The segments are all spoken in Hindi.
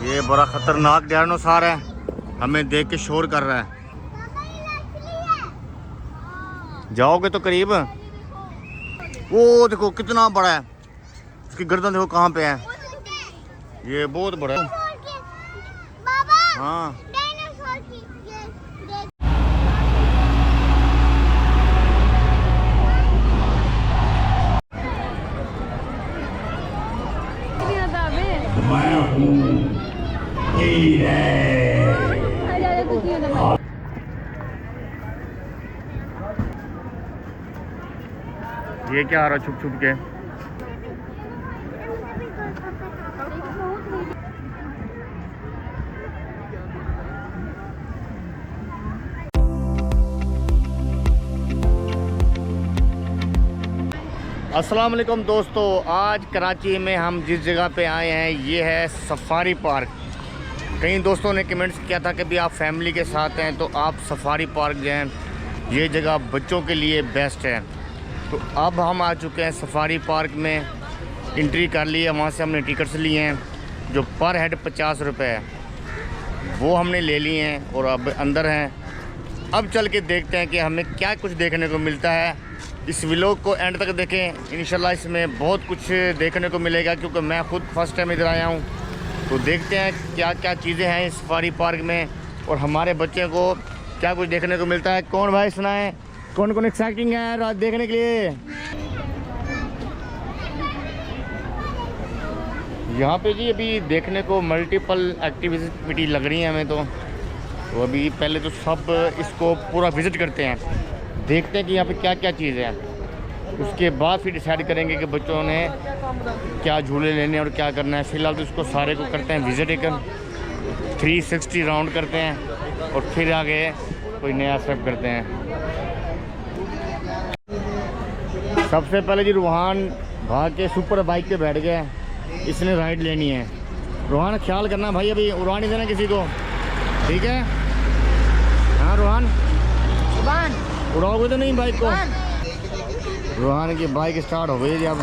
ये बड़ा खतरनाक डायनासोर है, हमें देख के शोर कर रहा है। जाओगे तो करीब, वो देखो कितना बड़ा है, उसकी गर्दन देखो कहाँ पे है, ये बहुत बड़ा है। हाँ ये क्या आ रहा छुप छुप के। अस्सलाम वालेकुम दोस्तों, आज कराची में हम जिस जगह पे आए हैं ये है सफारी पार्क। कई दोस्तों ने कमेंट्स किया था कि भी आप फैमिली के साथ हैं तो आप सफारी पार्क जाएं, ये जगह बच्चों के लिए बेस्ट है। तो अब हम आ चुके हैं सफारी पार्क में, एंट्री कर ली है, वहाँ से हमने टिकट्स लिए हैं जो पर हेड 50 रुपये है, वो हमने ले लिए हैं और अब अंदर हैं। अब चल के देखते हैं कि हमें क्या कुछ देखने को मिलता है। इस व्लॉग को एंड तक देखें, इंशाल्लाह इसमें बहुत कुछ देखने को मिलेगा, क्योंकि मैं खुद फर्स्ट टाइम इधर आया हूँ। तो देखते हैं क्या क्या चीज़ें हैं इस सफारी पार्क में और हमारे बच्चे को क्या कुछ देखने को मिलता है। कौन भाई सुनाए, कौन कौन एक्साइटिंग है रात देखने के लिए। यहाँ पे जी अभी देखने को मल्टीपल एक्टिविटी लग रही हैं हमें तो अभी पहले तो सब इसको पूरा विज़िट करते हैं, देखते हैं कि यहाँ पे क्या क्या चीज़ है, उसके बाद फिर डिसाइड करेंगे कि बच्चों ने क्या झूले लेने और क्या करना है। फ़िलहाल तो इसको सारे को करते हैं विज़िट, एक 360 राउंड करते हैं और फिर आगे कोई नया स्टेप करते हैं। सबसे पहले जी रूहान भाग के सुपर बाइक पे बैठ गया, इसने राइड लेनी है। रूहान ख्याल करना भाई, अभी उड़ा नहीं देना किसी को, ठीक है? हाँ रूहान, उड़ाओगे तो नहीं बाइक को। रूहान की बाइक स्टार्ट हो गई जी अब।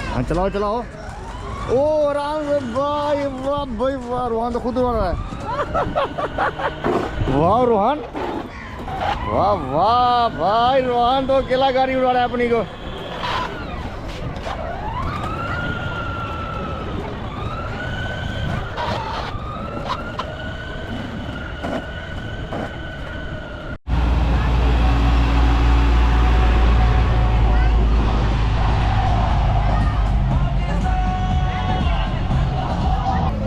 हाँ चलाओ चलाओ। ओ राम भाई, वाह भाई वाह, रूहान तो खुद उड़ा रहा है। वाह रूहान, वाह वाह भाई, रूहान तो अकेला गाड़ी उड़ा रहा है अपनी को।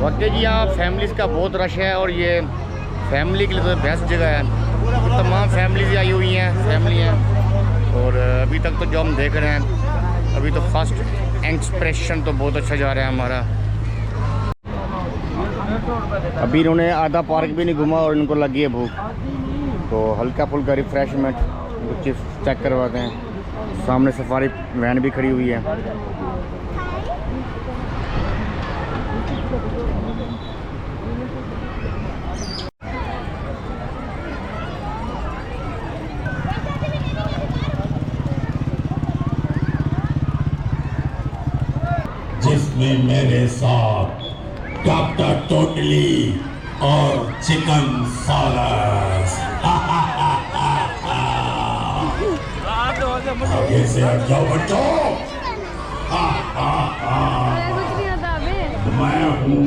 वाकई जी यहाँ फैमिलीज़ का बहुत रश है और ये फैमिली के लिए तो बेस्ट जगह है। तो तमाम फैमिलीज आई हुई हैं, फैमिली हैं। और अभी तक तो जो हम देख रहे हैं, अभी तो फर्स्ट एक्सप्रेशन तो बहुत अच्छा जा रहा है हमारा। अभी इन्होंने आधा पार्क भी नहीं घूमा और इनको लगी है भूख, तो हल्का फुल्का रिफ्रेशमेंट कुछ चेक करवाते हैं। सामने सफारी वैन भी खड़ी हुई है। जिसमें मेरे साथ डॉक्टर टोटली और चिकन सालस। आगे से हट जाओ बच्चों। मैं हूँ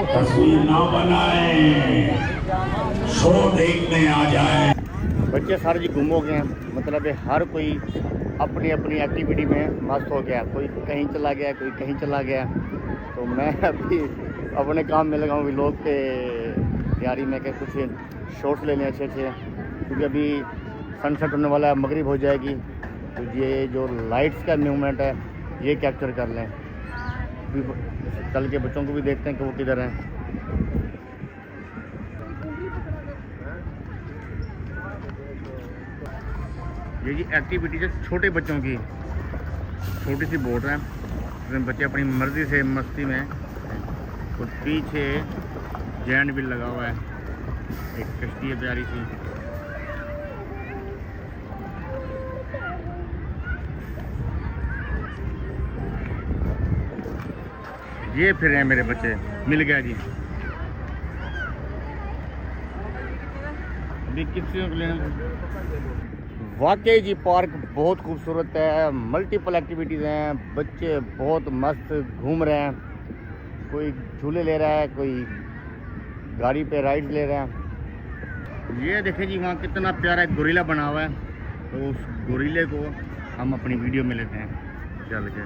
तस्वीर ना बनाए, शो देखने आ जाए। बच्चे सारे जी गुम हो गए हैं, मतलब हर कोई अपनी अपनी एक्टिविटी में मस्त हो गया, कोई कहीं चला गया, कोई कहीं चला गया। तो मैं अभी अपने काम में लगा हूँ व्लॉग पे तैयारी में कि कुछ शॉट्स लेने अच्छे अच्छे, क्योंकि अभी सनसेट होने वाला है, मगरिब हो जाएगी, तो ये जो लाइट्स का मूवमेंट है ये कैप्चर कर लें। चल के बच्चों को भी देखते हैं कि वो किधर हैं। ये जी एक्टिविटी है छोटे बच्चों की, छोटी सी बोट है जिसमें बच्चे अपनी मर्ज़ी से मस्ती में, और पीछे जैंट भी लगा हुआ है, एक कश्ती है प्यारी सी। ये फिर हैं मेरे बच्चे, मिल गया जी। अभी किसी को लेना। वाकई जी पार्क बहुत खूबसूरत है, मल्टीपल एक्टिविटीज़ हैं, बच्चे बहुत मस्त घूम रहे हैं, कोई झूले ले रहा है, कोई गाड़ी पे राइड ले रहा है। ये देखें जी वहाँ कितना प्यारा एक गोरिल्ला बना हुआ है, तो उस गोरिल्ले को हम अपनी वीडियो में लेते हैं चल के।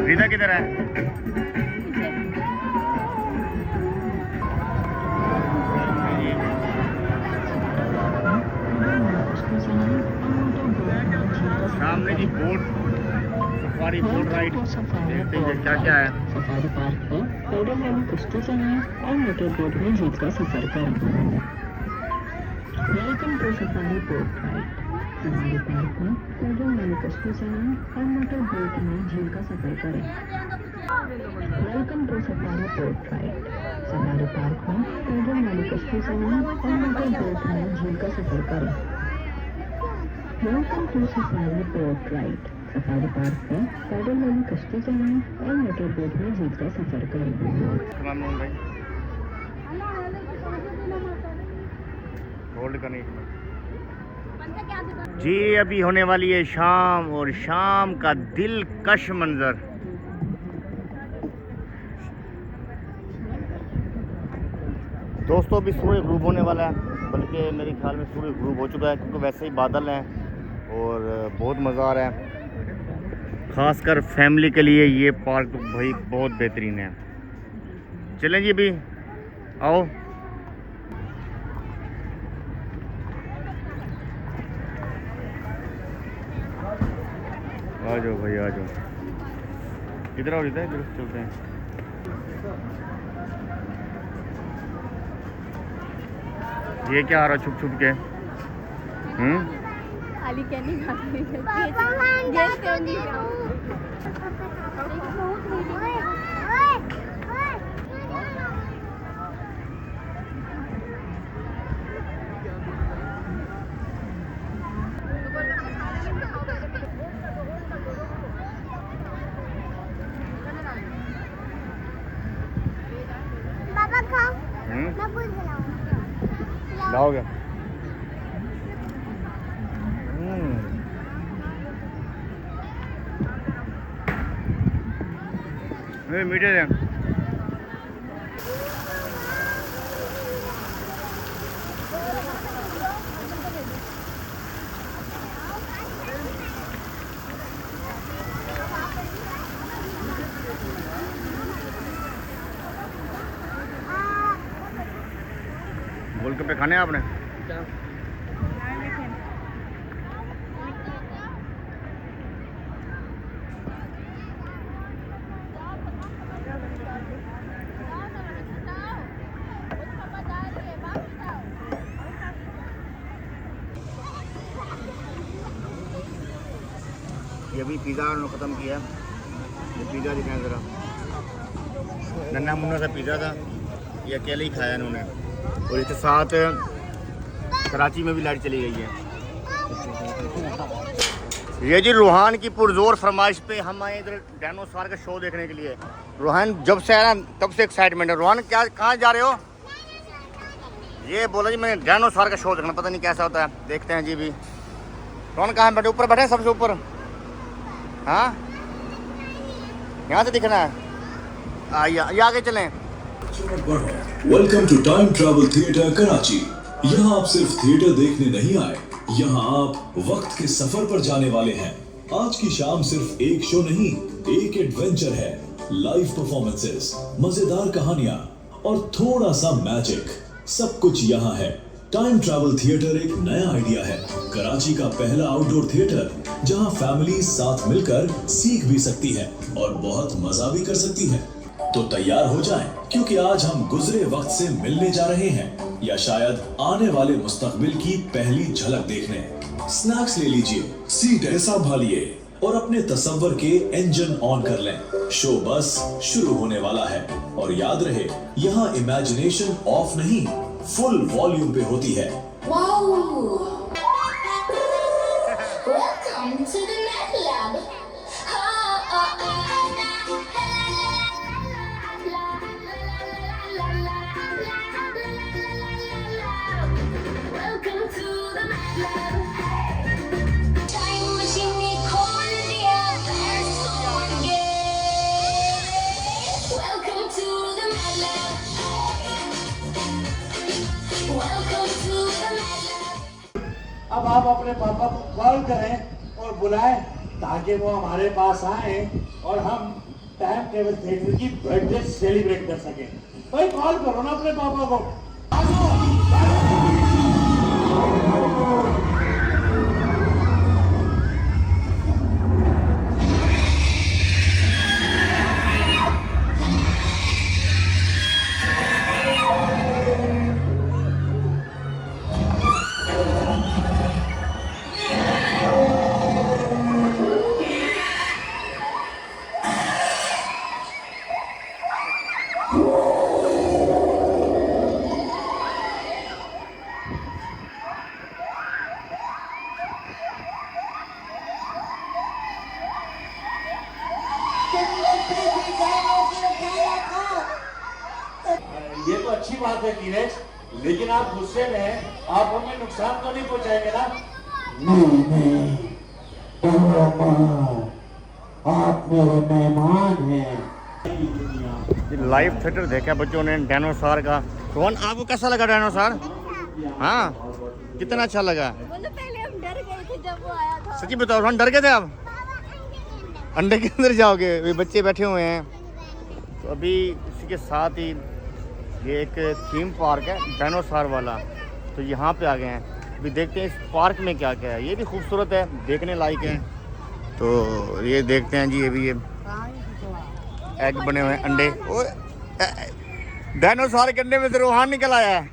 रीता किधर है? सामने जी बोट, सफारी बोट राइड, देखते हैं क्या क्या है। सफारी पार्क में पैदल वाली कश्ती चलाएं और मोटर बोट में जीप का सफर करें। Welcome to safari boat ride. Safari park में पैदल वाली कश्ती चलाएं और मोटर बोट में झील का सफर करें। Welcome to safari boat ride. Safari park में पैदल वाली कश्ती चलाएं और मोटर बोट में झील का सफर करें। Welcome to safari boat ride. Safari park में पैदल वाली कश्ती चलाएं और मोटर बोट में जीप का सफर करें। होल्ड करने जी, अभी होने वाली है शाम, और शाम का दिलकश मंजर। दोस्तों अभी सूर्य ग्रूब होने वाला है, बल्कि मेरे ख्याल में सूर्य ग्रूब हो चुका है, क्योंकि वैसे ही बादल हैं और बहुत मज़ा आ रहा है। ख़ासकर फैमिली के लिए ये पार्क तो भाई बहुत बेहतरीन है। चलें जी अभी आओ। आ जाओ भाई आ जाओ, किधर आओ, इधर चलते हैं। ये क्या आ रहा छुप छुप के? खाली क्या नहीं खाती पापा खाओ, मैं कुछ खिलाऊंगा। लाओगे? मीठे हैं। गोलगप्पे खाने हैं आपने? ये अभी पिज़्ज़ा उन्होंने ख़त्म किया। ये पिज़्ज़ा दिखाएं ज़रा, नन्ना मुन्ना सा पिज़्ज़ा था, ये अकेले ही खाया इन्होंने। और इसके साथ कराची में भी लाइट चली गई है। ये जी रूहान की पुरजोर फरमाइश पे हम आए इधर डायनासोर का शो देखने के लिए। रूहान जब से आया ना तब से एक्साइटमेंट है। रूहान क्या कहाँ जा रहे हो? ये बोला जी मैंने डायनासोर का शो देखना, पता नहीं कैसा होता है, देखते हैं जी। भी रूहान कहाँ बैठे? ऊपर बैठे सबसे ऊपर? हाँ यहाँ से दिखना है, आइए आगे चलें। Welcome to time travel theatre Karachi. यहाँ आप सिर्फ थिएटर देखने नहीं आए, यहाँ आप वक्त के सफर पर जाने वाले हैं। आज की शाम सिर्फ एक शो नहीं, एक एडवेंचर है। लाइव परफॉर्मेंसेस, मजेदार कहानियां और थोड़ा सा मैजिक, सब कुछ यहाँ है। टाइम ट्रैवल थिएटर एक नया आइडिया है, कराची का पहला आउटडोर थिएटर जहाँ फैमिली साथ मिलकर सीख भी सकती है और बहुत मजा भी कर सकती है। तो तैयार हो जाएं, क्योंकि आज हम गुजरे वक्त से मिलने जा रहे हैं, या शायद आने वाले मुस्तकबिल की पहली झलक देखने। स्नैक्स ले लीजिए, सीटें संभालिए और अपने तसव्वुर के इंजन ऑन कर लें। शो बस शुरू होने वाला है और याद रहे यहाँ इमेजिनेशन ऑफ नहीं, फुल वॉल्यूम पे होती है। Welcome to the Met Lab. Welcome to the Met Lab. Time machine में खोल दिया fast forward again. Welcome to the Met Lab. Welcome to the Met Lab. अब आप अपने पापा को कॉल करें और बुलाएं ताकि वो हमारे पास आए और हम टाइम टेबल थिएटर की बर्थडे सेलिब्रेट कर सकें। भाई कॉल करो ना अपने पापा को। ये तो अच्छी बात है नीरज, लेकिन आप गुस्से में हैं, आप हमें नुकसान तो नहीं पहुंचाएंगे ना? आप मेरे मेहमान हैं। लाइव थिएटर देखा बच्चों ने डायनासोर का। रोहन आपको कैसा लगा डायनासोर? हाँ कितना अच्छा लगा? वो तो पहले हम डर गए थे जब वो आया था। सच्ची बताओ रोहन, डर गए थे आप? अंडे के अंदर जाओगे? वे बच्चे बैठे हुए हैं। तो अभी इसी के साथ ही ये एक थीम पार्क है डायनासोर वाला, तो यहाँ पे आ गए हैं। अभी देखते हैं इस पार्क में क्या क्या है। ये भी खूबसूरत है, देखने लायक है। तो ये देखते हैं जी, ये भी ये एग बने हुए हैं, अंडे। ओए डायनासोर के अंडे में से रूहान निकल आया है।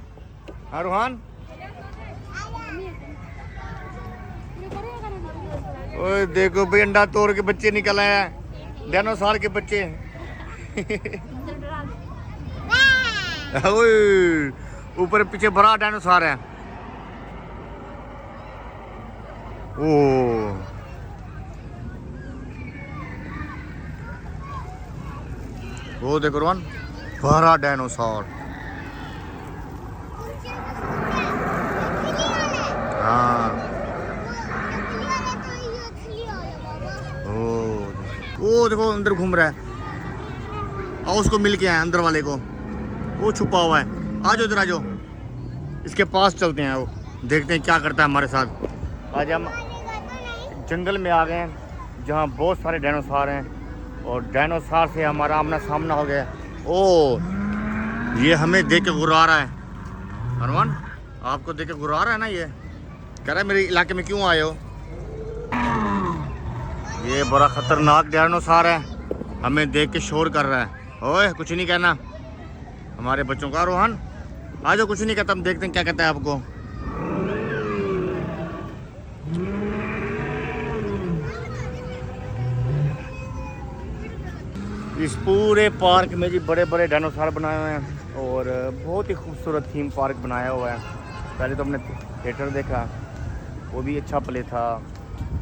हाँ रूहान, ओए देखो भाई, अंडा तोड़ के बच्चे निकल आए हैं, डायनासोर के बच्चे। ओए ऊपर पीछे बड़ा डायनासोर है। ओ वो देखो रोहन, बड़ा डायनासोर। हाँ वो देखो अंदर घूम रहा है। आओ उसको मिल के आए, अंदर वाले को, वो छुपा हुआ है। आ जाओ इधर, आ जाओ, इसके पास चलते हैं, वो देखते हैं क्या करता है हमारे साथ। आज हम जंगल में आ गए हैं जहाँ बहुत सारे डायनासोर हैं और डायनासोर से हमारा आमना सामना हो गया। ओ ये हमें देख के गुर्रा रहा है। हनुमान आपको देख के गुर्रा रहा है ना? ये कह रहा है मेरे इलाके में क्यों आए हो? ये बड़ा खतरनाक डायनासोर है, हमें देख के शोर कर रहा है। ओए कुछ नहीं कहना हमारे बच्चों का। रोहन आ जाओ, कुछ नहीं कहता, हम देखते हैं क्या कहता है आपको। इस पूरे पार्क में जी बड़े बड़े डायनासोर बनाए हुए हैं और बहुत ही खूबसूरत थीम पार्क बनाया हुआ है। पहले तो हमने थिएटर देखा, वो भी अच्छा प्ले था।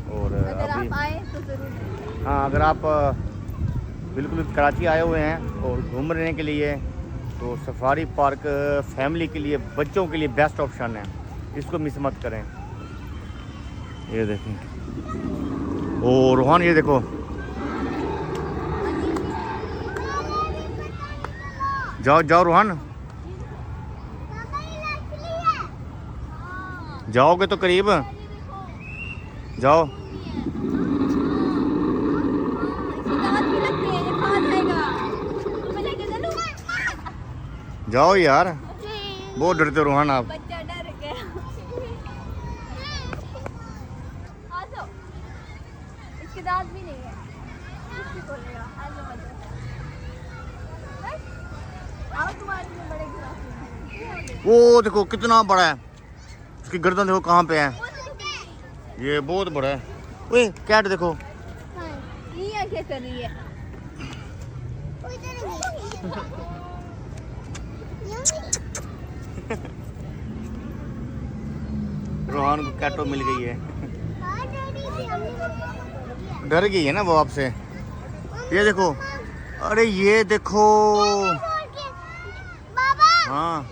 और अगर अभी आप आए तो जरूर। हाँ, अगर आप बिल्कुल कराची आए हुए हैं और घूम रहे के लिए, तो सफारी पार्क फैमिली के लिए, बच्चों के लिए बेस्ट ऑप्शन है। इसको मिस मत करें। ये देखें, ओ रोहन ये देखो, जाओ जाओ रोहन, जाओगे तो करीब जाओ। जाओ यार, बहुत डरते हो रोहन आप। बच्चा डर गया। आ जाओ, इसके दांत भी नहीं है, इसकी खोलेगा। आ जाओ आ जाओ। आओ तुम्हारे लिए बड़े गिलास। वो देखो कितना बड़ा है, उसकी गर्दन देखो कहाँ पे है, ये बहुत बड़ा है। ओए कैट देखो, क्या कर रही है? रोहन को कैटो मिल गई है। डर गई है ना वो आपसे। ये देखो, अरे ये देखो। हाँ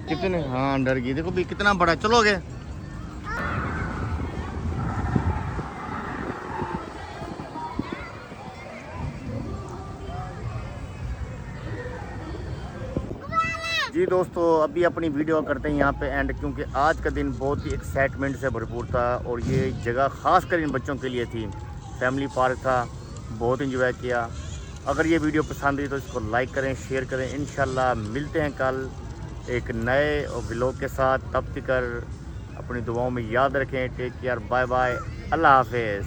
कितने, हाँ डर गई। देखो भी कितना बड़ा, चलोगे? जी दोस्तों, अभी अपनी वीडियो करते हैं यहाँ पे एंड, क्योंकि आज का दिन बहुत ही एक्साइटमेंट से भरपूर था और ये जगह ख़ास कर इन बच्चों के लिए थी। फैमिली पार्क था, बहुत इंजॉय किया। अगर ये वीडियो पसंद आई तो इसको लाइक करें, शेयर करें। इंशाल्लाह मिलते हैं कल एक नए व्लॉग के साथ। तब तक अपनी दुआओं में याद रखें। टेक केयर, बाय बाय, अल्लाह हाफिज़।